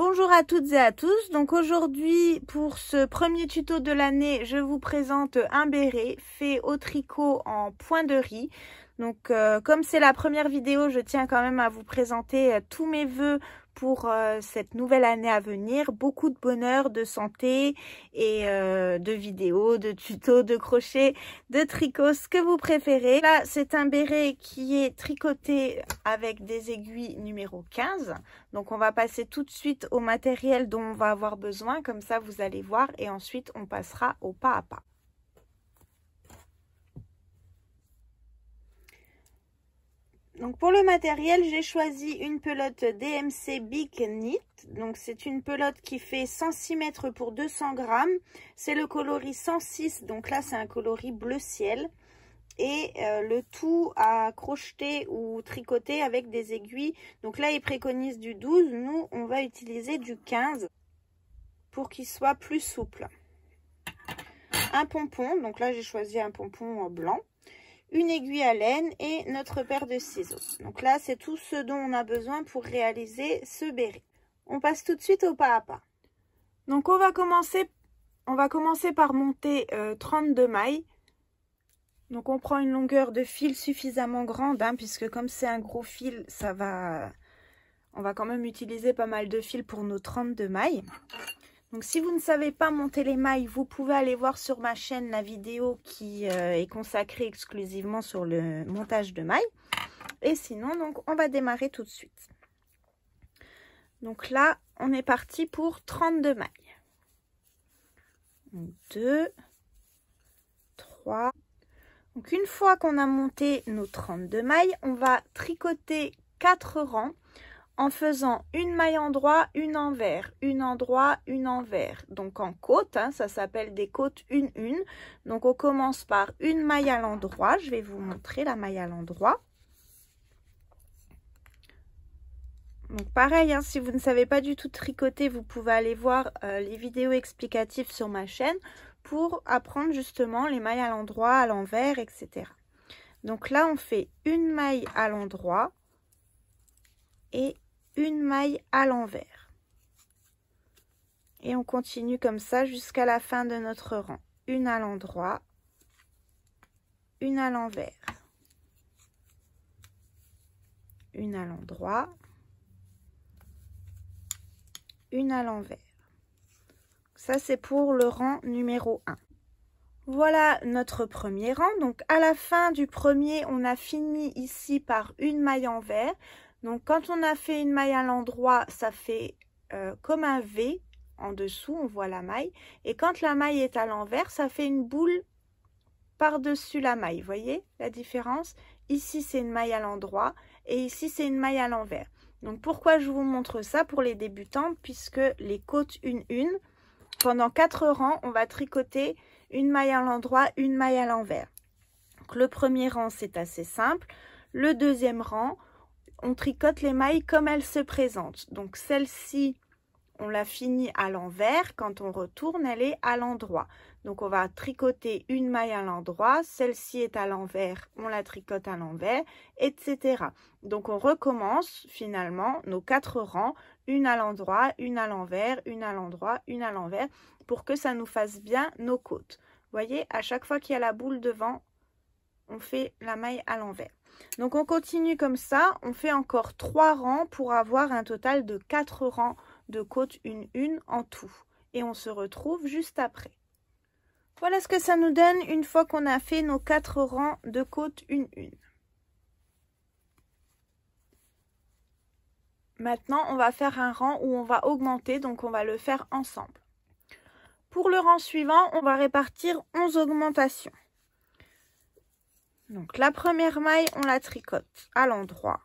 Bonjour à toutes et à tous. Donc aujourd'hui, pour ce premier tuto de l'année, je vous présente un béret fait au tricot en point de riz. Donc comme c'est la première vidéo, je tiens quand même à vous présenter tous mes vœux pour cette nouvelle année à venir. Beaucoup de bonheur, de santé et de vidéos, de tutos, de crochets, de tricot, ce que vous préférez. Là, c'est un béret qui est tricoté avec des aiguilles numéro 15. Donc on va passer tout de suite au matériel dont on va avoir besoin, comme ça vous allez voir, et ensuite on passera au pas à pas. Donc pour le matériel, j'ai choisi une pelote DMC Big Knit. Donc c'est une pelote qui fait 106 mètres pour 200 grammes. C'est le coloris 106, donc là c'est un coloris bleu ciel. Et le tout à crocheter ou tricoter avec des aiguilles. Donc là, il préconise du 12. Nous, on va utiliser du 15 pour qu'il soit plus souple. Un pompon. Donc là, j'ai choisi un pompon blanc. Une aiguille à laine et notre paire de ciseaux. Donc là, c'est tout ce dont on a besoin pour réaliser ce béret. On passe tout de suite au pas à pas. Donc on va commencer par monter 32 mailles. Donc on prend une longueur de fil suffisamment grande, hein, puisque comme c'est un gros fil, on va quand même utiliser pas mal de fil pour nos 32 mailles. Donc si vous ne savez pas monter les mailles, vous pouvez aller voir sur ma chaîne la vidéo qui est consacrée exclusivement sur le montage de mailles. Et sinon, donc on va démarrer tout de suite. Donc là, on est parti pour 32 mailles. 2, 3... Donc une fois qu'on a monté nos 32 mailles, on va tricoter 4 rangs en faisant une maille endroit, une envers, une endroit, une envers. Donc en côte, hein, ça s'appelle des côtes une. Donc on commence par une maille à l'endroit. Je vais vous montrer la maille à l'endroit. Donc pareil, hein, si vous ne savez pas du tout tricoter, vous pouvez aller voir les vidéos explicatives sur ma chaîne pour apprendre justement les mailles à l'endroit, à l'envers, etc. Donc là, on fait une maille à l'endroit et une maille à l'envers. Et on continue comme ça jusqu'à la fin de notre rang. Une à l'endroit, une à l'envers, une à l'endroit, une à l'envers. Ça, c'est pour le rang numéro 1. Voilà notre premier rang. Donc, à la fin du premier, on a fini ici par une maille envers. Donc, quand on a fait une maille à l'endroit, ça fait comme un V en dessous, on voit la maille. Et quand la maille est à l'envers, ça fait une boule par-dessus la maille. Vous voyez la différence? Ici, c'est une maille à l'endroit et ici, c'est une maille à l'envers. Donc, pourquoi je vous montre ça pour les débutants? Puisque les côtes une, pendant 4 rangs, on va tricoter une maille à l'endroit, une maille à l'envers. Donc, le premier rang, c'est assez simple. Le deuxième rang, on tricote les mailles comme elles se présentent. Donc, celle-ci, on la finit à l'envers. Quand on retourne, elle est à l'endroit. Donc, on va tricoter une maille à l'endroit. Celle-ci est à l'envers, on la tricote à l'envers, etc. Donc, on recommence finalement nos 4 rangs. Une à l'endroit, une à l'envers, une à l'endroit, une à l'envers, pour que ça nous fasse bien nos côtes. Vous voyez, à chaque fois qu'il y a la boule devant, on fait la maille à l'envers. Donc, on continue comme ça. On fait encore 3 rangs pour avoir un total de 4 rangs de côtes une en tout. Et on se retrouve juste après. Voilà ce que ça nous donne une fois qu'on a fait nos 4 rangs de côtes une. Maintenant, on va faire un rang où on va augmenter, donc on va le faire ensemble. Pour le rang suivant, on va répartir 11 augmentations. Donc la première maille, on la tricote à l'endroit.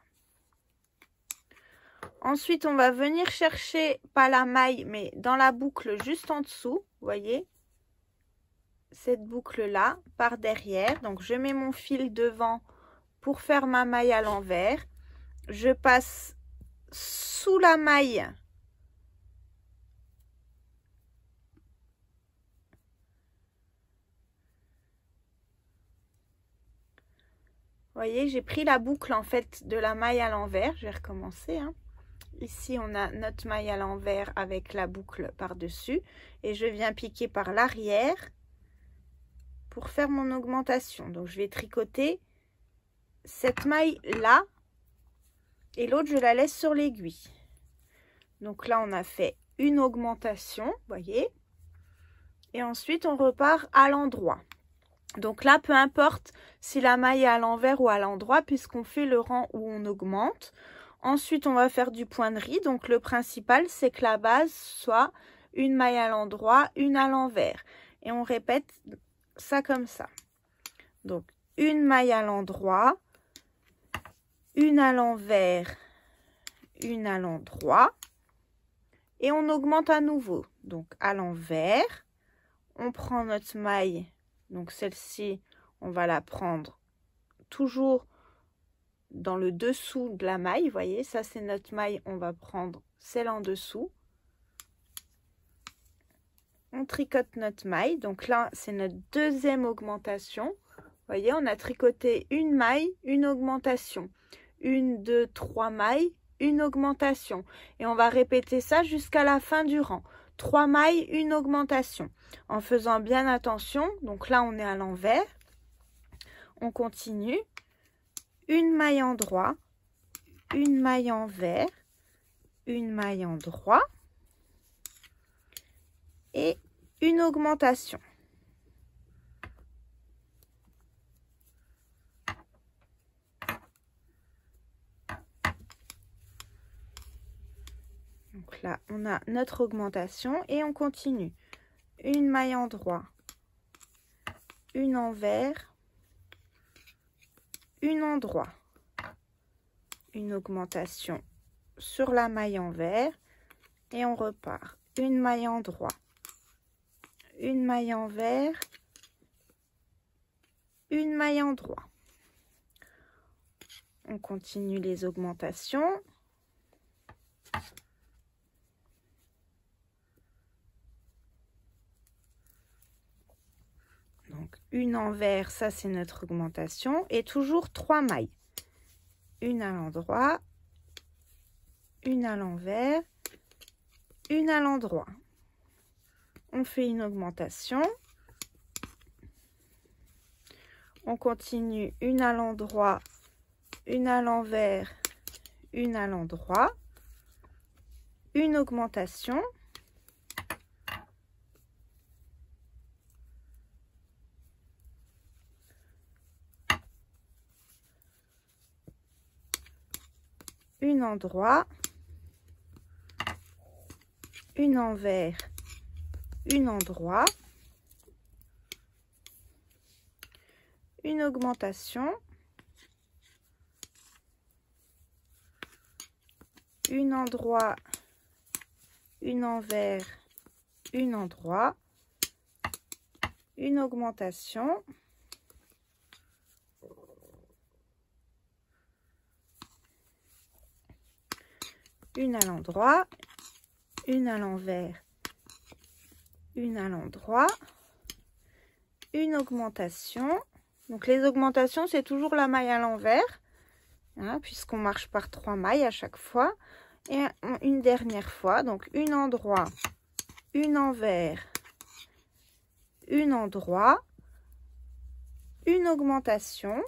Ensuite, on va venir chercher, pas la maille, mais dans la boucle juste en dessous, vous voyez, cette boucle-là, par derrière. Donc je mets mon fil devant pour faire ma maille à l'envers. Je passe sous la maille Vous voyez, j'ai pris la boucle en fait de la maille à l'envers. Je vais recommencer. Hein. Ici, on a notre maille à l'envers avec la boucle par-dessus. Et je viens piquer par l'arrière pour faire mon augmentation. Donc, je vais tricoter cette maille-là et l'autre, je la laisse sur l'aiguille. Donc là, on a fait une augmentation, vous voyez. Et ensuite, on repart à l'endroit. Donc là, peu importe si la maille est à l'envers ou à l'endroit, puisqu'on fait le rang où on augmente. Ensuite, on va faire du point de riz. Donc, le principal, c'est que la base soit une maille à l'endroit, une à l'envers. Et on répète ça comme ça. Donc, une maille à l'endroit, une à l'envers, une à l'endroit. Et on augmente à nouveau. Donc, à l'envers, on prend notre maille. Donc, celle-ci, on va la prendre toujours dans le dessous de la maille, vous voyez, ça c'est notre maille, on va prendre celle en dessous. On tricote notre maille, donc là c'est notre deuxième augmentation. Vous voyez, on a tricoté une maille, une augmentation. 1, 2, 3 mailles, une augmentation. Et on va répéter ça jusqu'à la fin du rang. 3 mailles, une augmentation. En faisant bien attention, donc là on est à l'envers. On continue. Une maille en droit, une maille envers, une maille en droit et une augmentation. Donc là, on a notre augmentation et on continue. Une maille en droit, une envers, une en droit, une augmentation sur la maille envers et on repart. Une maille en droit, une maille envers, une maille en droit. On continue les augmentations. Donc, une envers, ça c'est notre augmentation. Et toujours 3 mailles. Une à l'endroit, une à l'envers, une à l'endroit. On fait une augmentation. On continue une à l'endroit, une à l'envers, une à l'endroit. Une augmentation. Une endroit, une envers, une endroit, une augmentation, une endroit, une envers, une endroit, une augmentation, une à l'endroit, une à l'envers, une à l'endroit, une augmentation. Donc les augmentations, c'est toujours la maille à l'envers, hein, puisqu'on marche par 3 mailles à chaque fois. Et une dernière fois, donc une endroit, une envers, une endroit, une augmentation.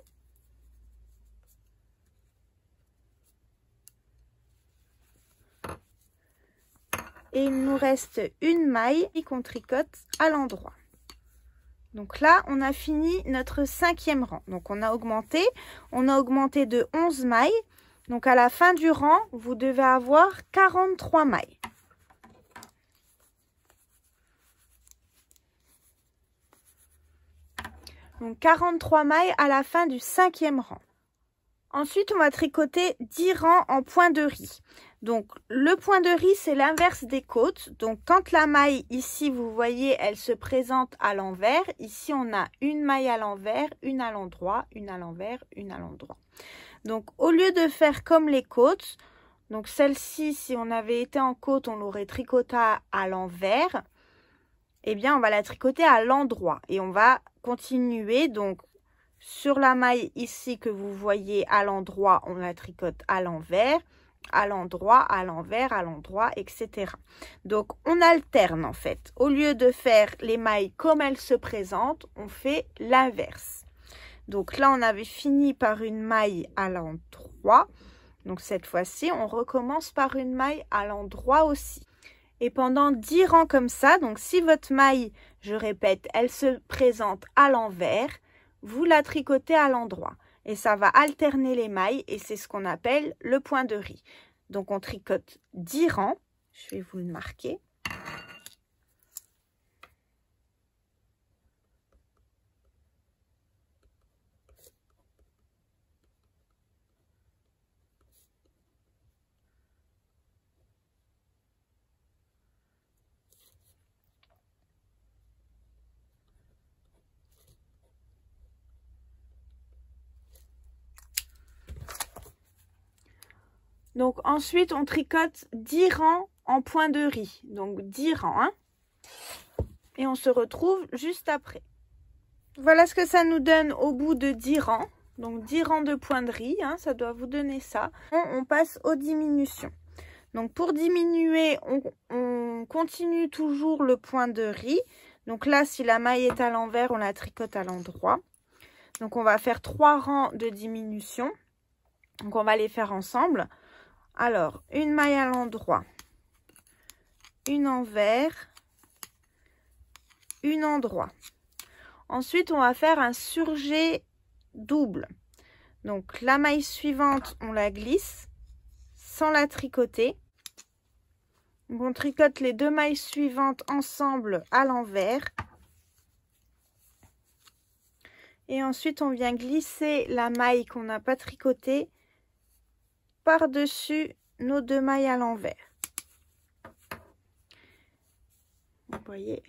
Et il nous reste une maille qu'on tricote à l'endroit. Donc là, on a fini notre 5e rang. Donc on a augmenté de 11 mailles. Donc à la fin du rang, vous devez avoir 43 mailles. Donc 43 mailles à la fin du 5e rang. Ensuite, on va tricoter 10 rangs en point de riz. Donc, le point de riz, c'est l'inverse des côtes. Donc, quand la maille, ici, vous voyez, elle se présente à l'envers. Ici, on a une maille à l'envers, une à l'endroit, une à l'envers, une à l'endroit. Donc, au lieu de faire comme les côtes, donc celle-ci, si on avait été en côte, on l'aurait tricotée à l'envers. Eh bien, on va la tricoter à l'endroit. Et on va continuer, donc, sur la maille ici que vous voyez à l'endroit, on la tricote à l'envers. à l'endroit, à l'envers, à l'endroit, etc. Donc on alterne en fait. Au lieu de faire les mailles comme elles se présentent, on fait l'inverse. Donc là on avait fini par une maille à l'endroit. Donc cette fois-ci on recommence par une maille à l'endroit aussi. Et pendant 10 rangs comme ça, donc si votre maille, je répète, elle se présente à l'envers, vous la tricotez à l'endroit. Et ça va alterner les mailles et c'est ce qu'on appelle le point de riz. Donc on tricote 10 rangs, je vais vous le marquer. Donc ensuite, on tricote 10 rangs en point de riz. Donc 10 rangs. Hein, et on se retrouve juste après. Voilà ce que ça nous donne au bout de 10 rangs. Donc 10 rangs de point de riz. Hein, ça doit vous donner ça. On passe aux diminutions. Donc pour diminuer, on continue toujours le point de riz. Donc là, si la maille est à l'envers, on la tricote à l'endroit. Donc on va faire 3 rangs de diminution. Donc on va les faire ensemble. Alors, une maille à l'endroit, une envers, une endroit. Ensuite, on va faire un surjet double. Donc, la maille suivante, on la glisse sans la tricoter. Donc, on tricote les 2 mailles suivantes ensemble à l'envers. Et ensuite, on vient glisser la maille qu'on n'a pas tricotée par-dessus nos 2 mailles à l'envers. Vous voyez.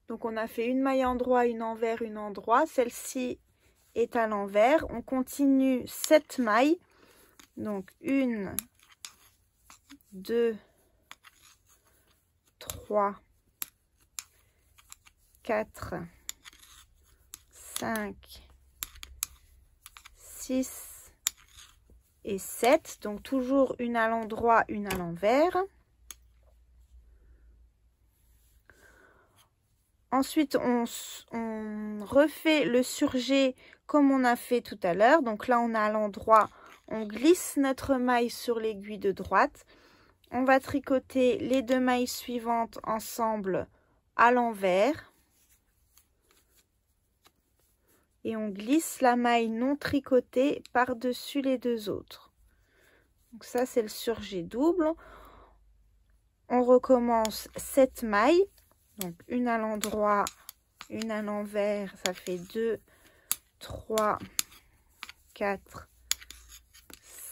Donc on a fait une maille endroit, une envers, une endroit. Celle-ci est à l'envers. On continue 7 mailles. Donc 1, 2, 3, 4, 5, 6 et 7, donc toujours une à l'endroit, une à l'envers. Ensuite, on refait le surjet comme on a fait tout à l'heure. Donc là, on a à l'endroit, on glisse notre maille sur l'aiguille de droite. On va tricoter les 2 mailles suivantes ensemble à l'envers. Et on glisse la maille non tricotée par-dessus les 2 autres. Donc ça, c'est le surjet double. On recommence 7 mailles. Donc une à l'endroit, une à l'envers, ça fait 2, 3, 4,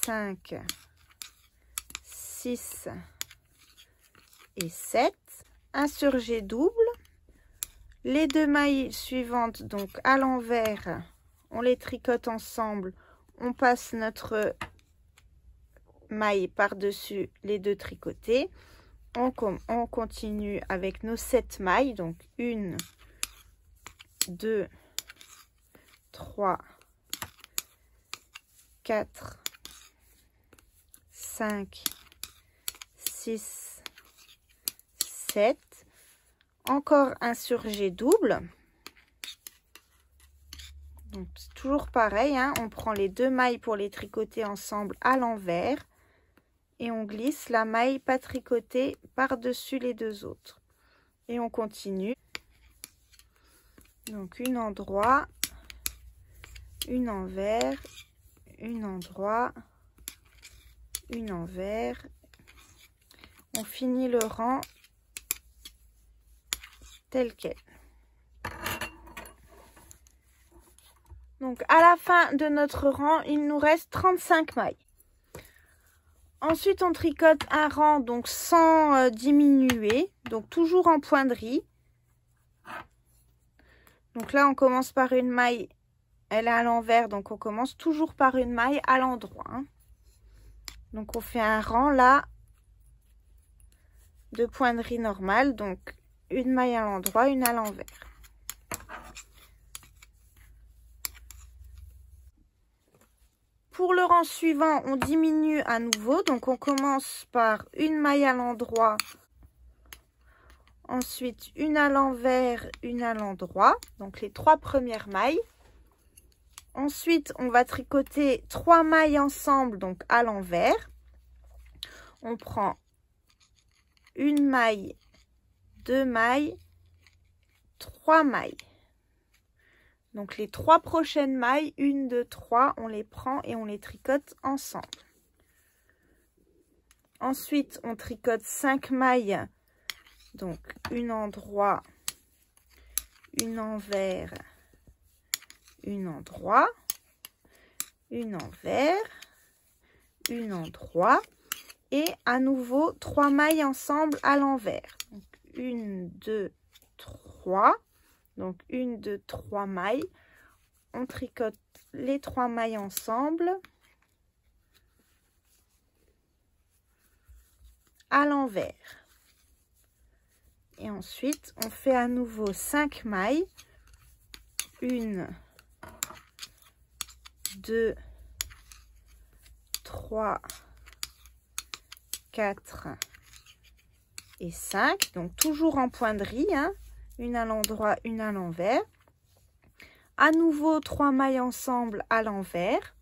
5, 6 et 7. Un surjet double. Les 2 mailles suivantes, donc à l'envers, on les tricote ensemble. On passe notre maille par-dessus les 2 tricotés. On continue avec nos 7 mailles. Donc 1, 2, 3, 4, 5, 6, 7. Encore un surjet double. Donc c'est toujours pareil, hein, on prend les 2 mailles pour les tricoter ensemble à l'envers et on glisse la maille pas tricotée par-dessus les 2 autres. Et on continue. Donc une endroit, une envers, une endroit, une envers. On finit le rang tel quel. Donc à la fin de notre rang, il nous reste 35 mailles. Ensuite, on tricote un rang donc sans diminuer, donc toujours en point de riz. Donc là, on commence par une maille, elle est à l'envers, donc on commence toujours par une maille à l'endroit. Hein. Donc on fait un rang là de point de riz normal, donc une maille à l'endroit, une à l'envers. Pour le rang suivant, on diminue à nouveau. Donc, on commence par une maille à l'endroit. Ensuite, une à l'envers, une à l'endroit. Donc, les 3 premières mailles. Ensuite, on va tricoter 3 mailles ensemble, donc à l'envers. On prend une maille, 2 mailles, 3 mailles. Donc les 3 prochaines mailles, 1, 2, 3, on les prend et on les tricote ensemble. Ensuite, on tricote 5 mailles, donc une endroit, une envers, une endroit, une envers, une endroit et à nouveau 3 mailles ensemble à l'envers. Donc 1, 2, 3. Donc 1, 2, 3 mailles. On tricote les 3 mailles ensemble à l'envers. Et ensuite, on fait à nouveau 5 mailles. 1, 2, 3, 4 et 5. Donc toujours en pointerie, hein. Une à l'endroit, une à l'envers. À nouveau 3 mailles ensemble à l'envers.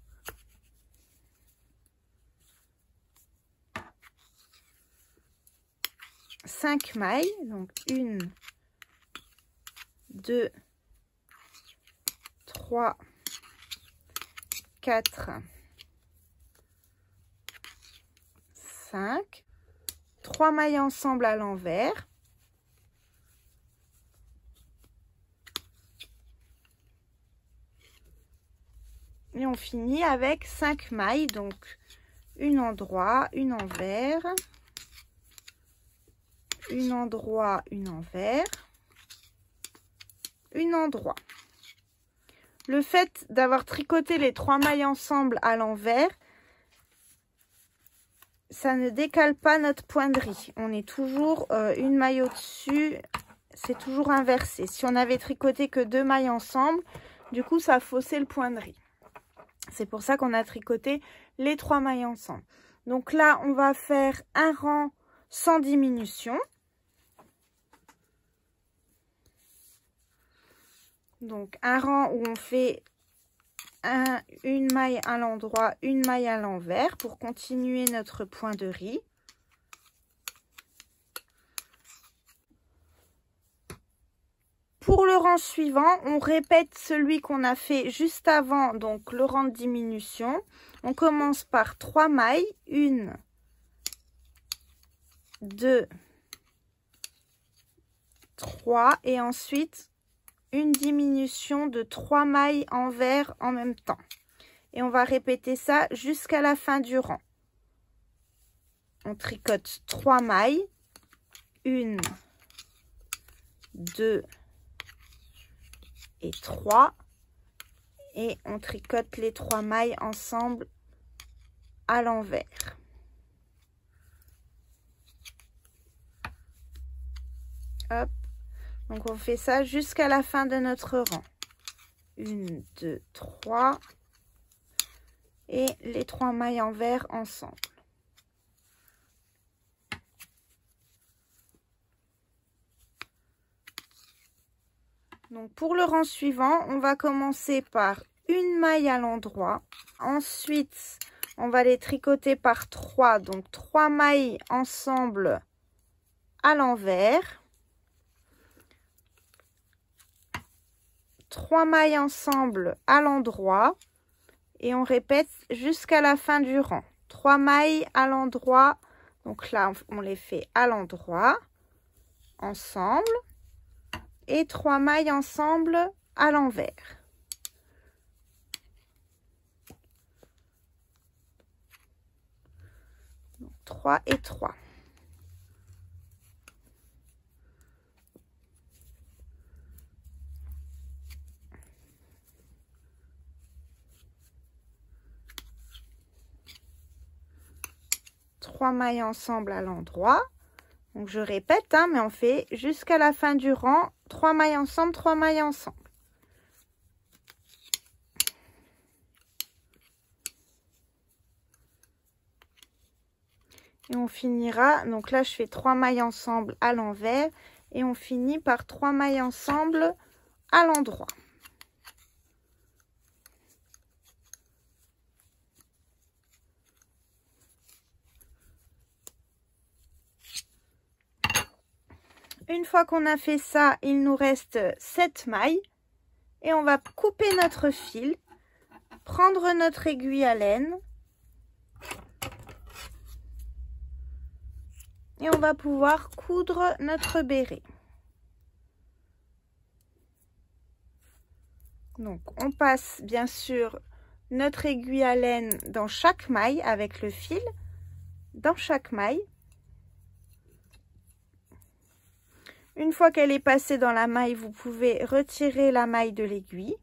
Cinq mailles, donc 1, 2, 3, 4, 5. 3 mailles ensemble à l'envers. Et on finit avec 5 mailles, donc une endroit, une envers, une endroit, une envers, une endroit. Le fait d'avoir tricoté les 3 mailles ensemble à l'envers, ça ne décale pas notre pointerie. On est toujours une maille au-dessus, c'est toujours inversé. Si on avait tricoté que 2 mailles ensemble, du coup ça faussait le pointerie. C'est pour ça qu'on a tricoté les 3 mailles ensemble. Donc là, on va faire un rang sans diminution. Donc un rang où on fait une maille à l'endroit, une maille à l'envers pour continuer notre point de riz. Pour le rang suivant, on répète celui qu'on a fait juste avant, donc le rang de diminution. On commence par 3 mailles, 1, 2, 3 et ensuite une diminution de 3 mailles envers en même temps. Et on va répéter ça jusqu'à la fin du rang. On tricote 3 mailles, 1, 2 et 3 et on tricote les 3 mailles ensemble à l'envers. Hop, donc on fait ça jusqu'à la fin de notre rang. 1, 2, 3 et les 3 mailles envers ensemble. Donc pour le rang suivant, on va commencer par une maille à l'endroit. Ensuite, on va les tricoter par 3. Donc 3 mailles ensemble à l'envers. 3 mailles ensemble à l'endroit. Et on répète jusqu'à la fin du rang. 3 mailles à l'endroit. Donc là, on les fait à l'endroit, ensemble. Et 3 mailles ensemble à l'envers. Donc 3 et 3. Trois mailles ensemble à l'endroit. Donc je répète, hein, mais on fait jusqu'à la fin du rang, 3 mailles ensemble, 3 mailles ensemble. Et on finira, donc là je fais 3 mailles ensemble à l'envers et on finit par 3 mailles ensemble à l'endroit. Une fois qu'on a fait ça, il nous reste 7 mailles et on va couper notre fil, prendre notre aiguille à laine et on va pouvoir coudre notre béret. Donc on passe bien sûr notre aiguille à laine dans chaque maille avec le fil, dans chaque maille. Une fois qu'elle est passée dans la maille, vous pouvez retirer la maille de l'aiguille.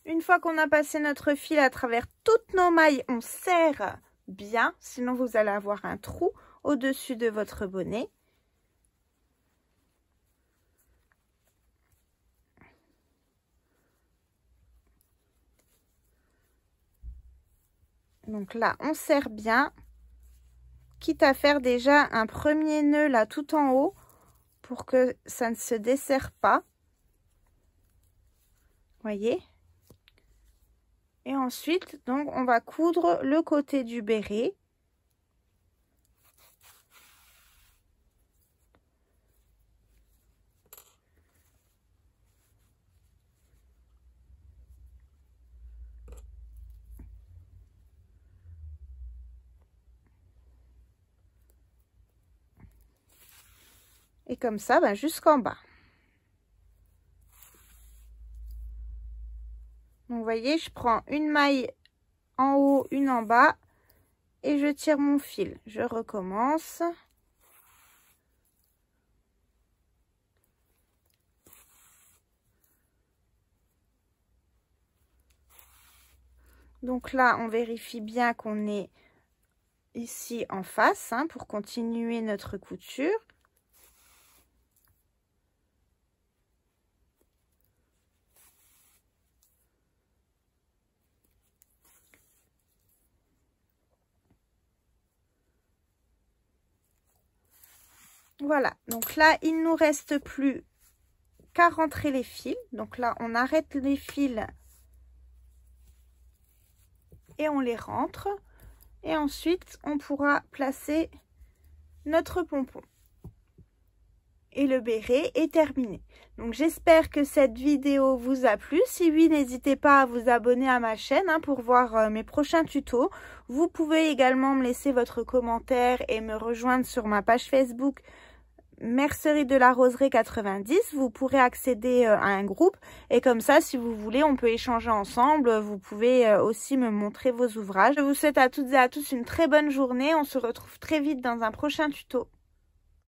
Une fois qu'on a passé notre fil à travers toutes nos mailles, on serre bien, sinon vous allez avoir un trou au-dessus de votre bonnet. Donc là, on serre bien, quitte à faire déjà un premier nœud là tout en haut pour que ça ne se desserre pas. Voyez? Et ensuite, donc, on va coudre le côté du béret. Et comme ça, ben, jusqu'en bas. Donc, vous voyez, je prends une maille en haut, une en bas et je tire mon fil. Je recommence. Donc là, on vérifie bien qu'on est ici en face hein, pour continuer notre couture. Voilà, donc là, il nous reste plus qu'à rentrer les fils. Donc là, on arrête les fils et on les rentre. Et ensuite, on pourra placer notre pompon. Et le béret est terminé. Donc, j'espère que cette vidéo vous a plu. Si oui, n'hésitez pas à vous abonner à ma chaîne hein, pour voir mes prochains tutos. Vous pouvez également me laisser votre commentaire et me rejoindre sur ma page Facebook Mercerie de la Roseraie 90. Vous pourrez accéder à un groupe et comme ça, si vous voulez, on peut échanger ensemble. Vous pouvez aussi me montrer vos ouvrages. Je vous souhaite à toutes et à tous une très bonne journée. On se retrouve très vite dans un prochain tuto.